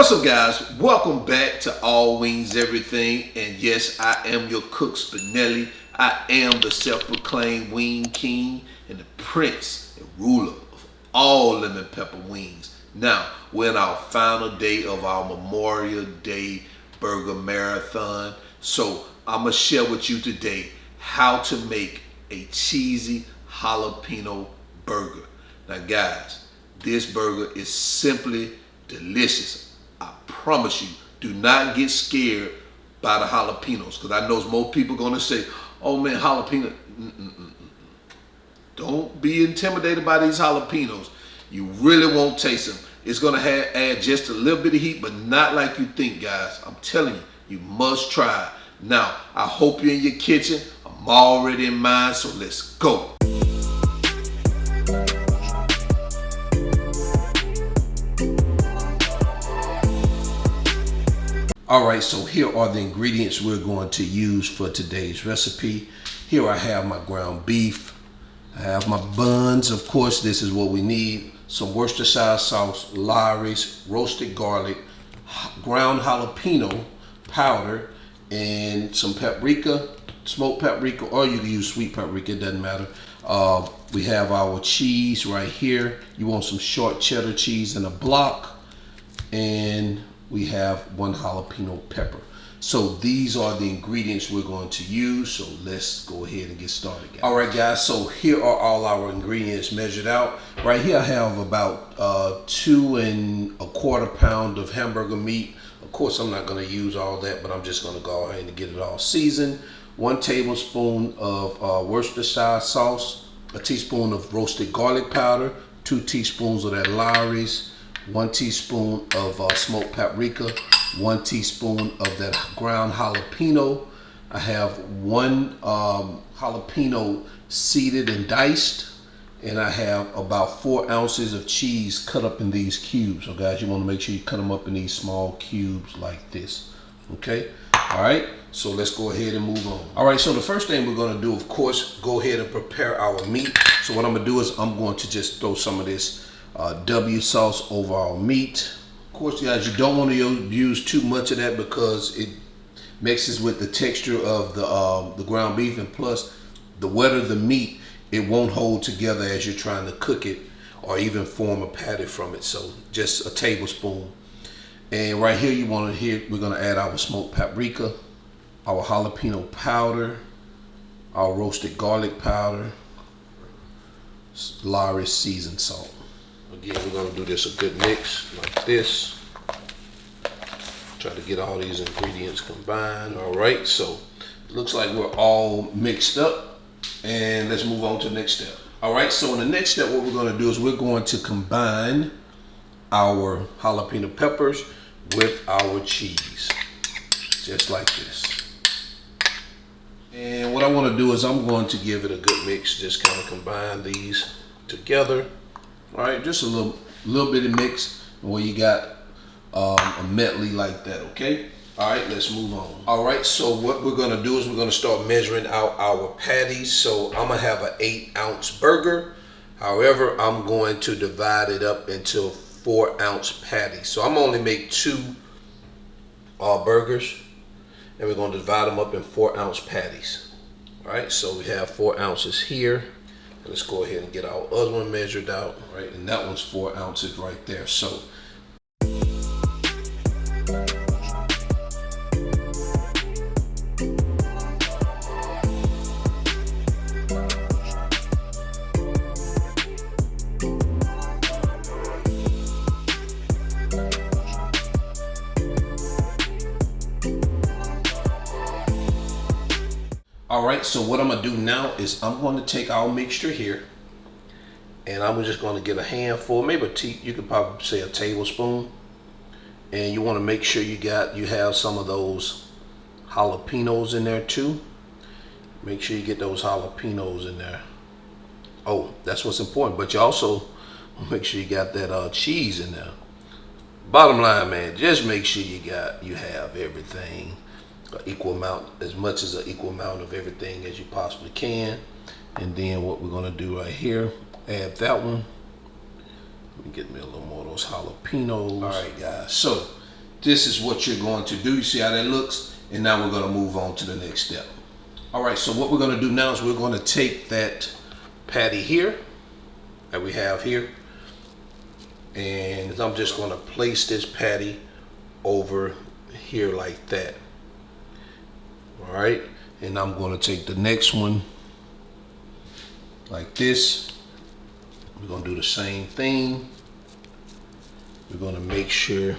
What's up, guys? Welcome back to All Wings Everything. And yes, I am your cook, Spinelli. I am the self-proclaimed wing king and the prince and ruler of all lemon pepper wings. Now, we're in our final day of our Memorial Day Burger Marathon. So I'm going to share with you today how to make a cheesy jalapeno burger. Now, guys, this burger is simply delicious. I promise you, do not get scared by the jalapenos, because I know most people going to say, oh man, jalapeno. Don't be intimidated by these jalapenos. You really won't taste them. It's going to add just a little bit of heat, but not like you think, guys. I'm telling you, you must try it. Now, I hope you're in your kitchen. I'm already in mine, so let's go. Alright, so here are the ingredients we're going to use for today's recipe. Here I have my ground beef. I have my buns. Of course, this is what we need. Some Worcestershire Sauce, Lawry's, roasted garlic, ground jalapeno powder, and some paprika, smoked paprika, or you can use sweet paprika, it doesn't matter. We have our cheese right here. You want some short cheddar cheese in a block, and we have 1 jalapeno pepper. So these are the ingredients we're going to use. So let's go ahead and get started, guys. All right, guys, so here are all our ingredients measured out. Right here I have about 2 1/4 pounds of hamburger meat. Of course, I'm not going to use all that, but I'm just going to go ahead and get it all seasoned. 1 tablespoon of Worcestershire sauce, a teaspoon of roasted garlic powder, 2 teaspoons of that Lawry's, 1 teaspoon of smoked paprika, 1 teaspoon of that ground jalapeno. I have 1 jalapeno seeded and diced, and I have about 4 ounces of cheese cut up in these cubes. So guys, you want to make sure you cut them up in these small cubes like this. Okay, all right, so let's go ahead and move on. All right, so the first thing we're going to do, of course, go ahead and prepare our meat. So what I'm going to do is I'm going to just throw some of this W sauce over our meat. Of course, guys, you don't want to use too much of that because it mixes with the texture of the ground beef, and plus the wetter the meat, it won't hold together as you're trying to cook it or even form a patty from it. So just a tablespoon. And right here we're going to add our smoked paprika, our jalapeno powder, our roasted garlic powder, Lawry's seasoned salt. Again, we're going to do this a good mix like this. Try to get all these ingredients combined. All right, so it looks like we're all mixed up, and let's move on to the next step. All right, so in the next step, what we're going to do is we're going to combine our jalapeno peppers with our cheese, just like this. And what I want to do is I'm going to give it a good mix, just kind of combine these together. All right, just a little bit of mix where you got a medley like that, okay? All right, let's move on. All right, so what we're gonna do is we're gonna start measuring out our patties. So I'm gonna have an 8-ounce burger. However, I'm going to divide it up into 4-ounce patties. So I'm only make 2 burgers, and we're gonna divide them up in 4-ounce patties. All right, so we have 4 ounces here. Let's go ahead and get our other one measured out, right? And that one's 4 ounces right there. So all right, so what I'm gonna do now is I'm going to take our mixture here, and I'm just going to get a handful, maybe you could probably say a tablespoon, and you want to make sure you have some of those jalapenos in there too. Make sure you get those jalapenos in there. Oh, that's what's important. But you also make sure you got that cheese in there. Bottom line, man, just make sure you have everything. Equal amount, as much as an equal amount of everything as you possibly can. And then what we're gonna do right here, add that one. Let me get me a little more of those jalapenos. All right, guys, so this is what you're going to do. You see how that looks? And now we're going to move on to the next step. All right, so what we're going to do now is we're going to take that patty here that we have here, and I'm just going to place this patty over here like that. All right, and I'm going to take the next one like this. We're going to do the same thing. We're going to make sure,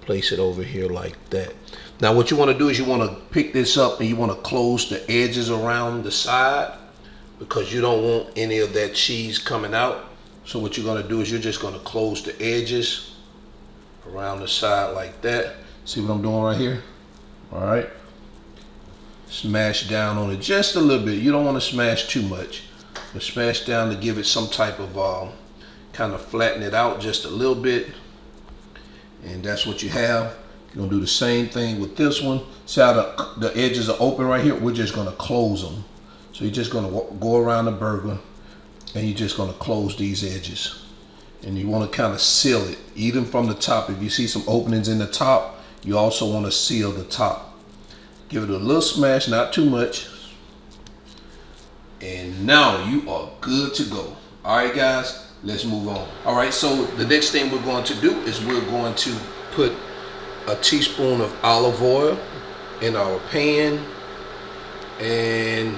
place it over here like that. Now what you want to do is you want to pick this up and you want to close the edges around the side, because you don't want any of that cheese coming out. So what you're going to do is you're just going to close the edges around the side like that. See what I'm doing right here? All right. Smash down on it just a little bit. You don't want to smash too much, but smash down to give it some type of kind of flatten it out just a little bit. And that's what you have. You're gonna do the same thing with this one. See how the edges are open right here? We're just gonna close them. So you're just gonna go around the burger and you're just gonna close these edges. And you wanna kind of seal it, even from the top. If you see some openings in the top, you also wanna seal the top. Give it a little smash, not too much. And now you are good to go. All right, guys, let's move on. All right, so the next thing we're going to do is we're going to put a teaspoon of olive oil in our pan, and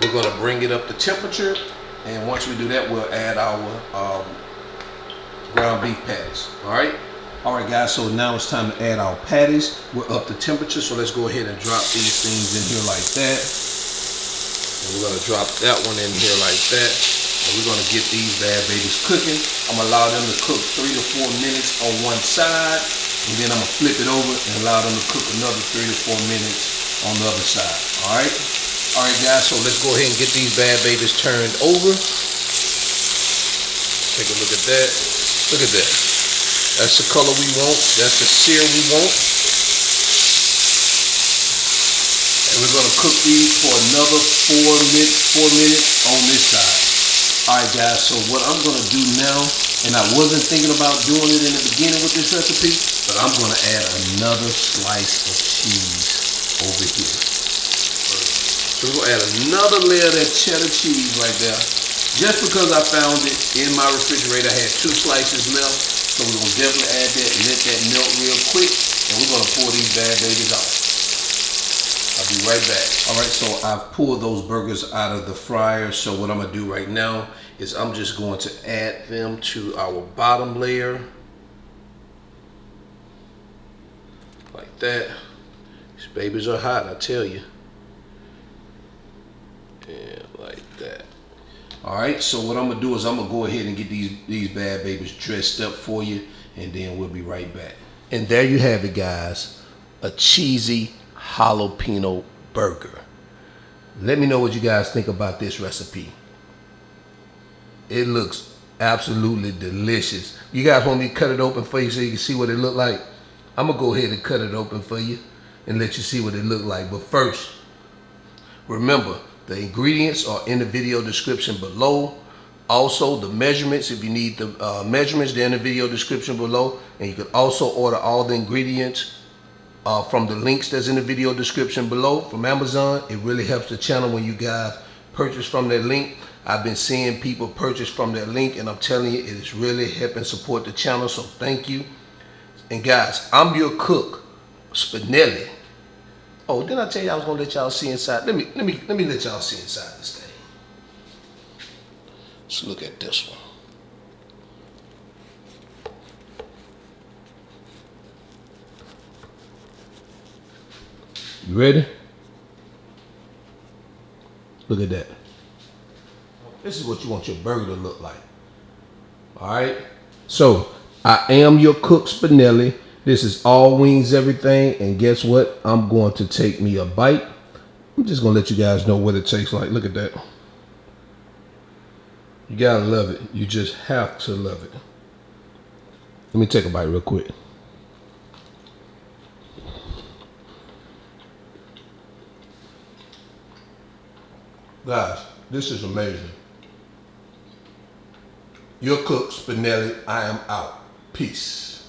we're going to bring it up to temperature. And once we do that, we'll add our ground beef patties. All right, guys, so now it's time to add our patties. We're up to temperature, so let's go ahead and drop these things in here like that. And we're going to drop that one in here like that. And we're going to get these bad babies cooking. I'm going to allow them to cook 3 to 4 minutes on one side. And then I'm going to flip it over and allow them to cook another 3 to 4 minutes on the other side. All right? All right, guys, so let's go ahead and get these bad babies turned over. Take a look at that. Look at that. That's the color we want. That's the sear we want. And we're going to cook these for another 4 minutes on this side. All right, guys, so what I'm going to do now, and I wasn't thinking about doing it in the beginning with this recipe, but I'm going to add another slice of cheese over here. So we're going to add another layer of that cheddar cheese right there. Just because I found it in my refrigerator, I had 2 slices left. So we're going to definitely add that and let that melt real quick. And we're going to pour these bad babies out. I'll be right back. All right, so I've pulled those burgers out of the fryer. So what I'm going to do right now is I'm just going to add them to our bottom layer. Like that. These babies are hot, I tell you. Yeah, like that. All right, so what I'm gonna do is I'm gonna go ahead and get these bad babies dressed up for you, and then we'll be right back. And there you have it, guys, a cheesy jalapeno burger. Let me know what you guys think about this recipe. It looks absolutely delicious. You guys want me to cut it open for you so you can see what it look like? I'm gonna go ahead and cut it open for you and let you see what it look like. But first, remember, the ingredients are in the video description below. Also, the measurements, if you need the measurements, they're in the video description below. And you can also order all the ingredients from the links that's in the video description below from Amazon. It really helps the channel when you guys purchase from that link. I've been seeing people purchase from that link, and I'm telling you, it is really helping support the channel, so thank you. And guys, I'm your cook, Spinelli. Oh, didn't I tell you I was gonna let y'all see inside? Let me let y'all see inside this thing. Let's look at this one. You ready? Look at that. This is what you want your burger to look like. All right. So I am your cook, Spinelli. This is all wings, everything, and guess what? I'm going to take me a bite. I'm just gonna let you guys know what it tastes like. Look at that. You gotta love it. You just have to love it. Let me take a bite real quick. Guys, this is amazing. Your cook, Spinelli, I am out. Peace.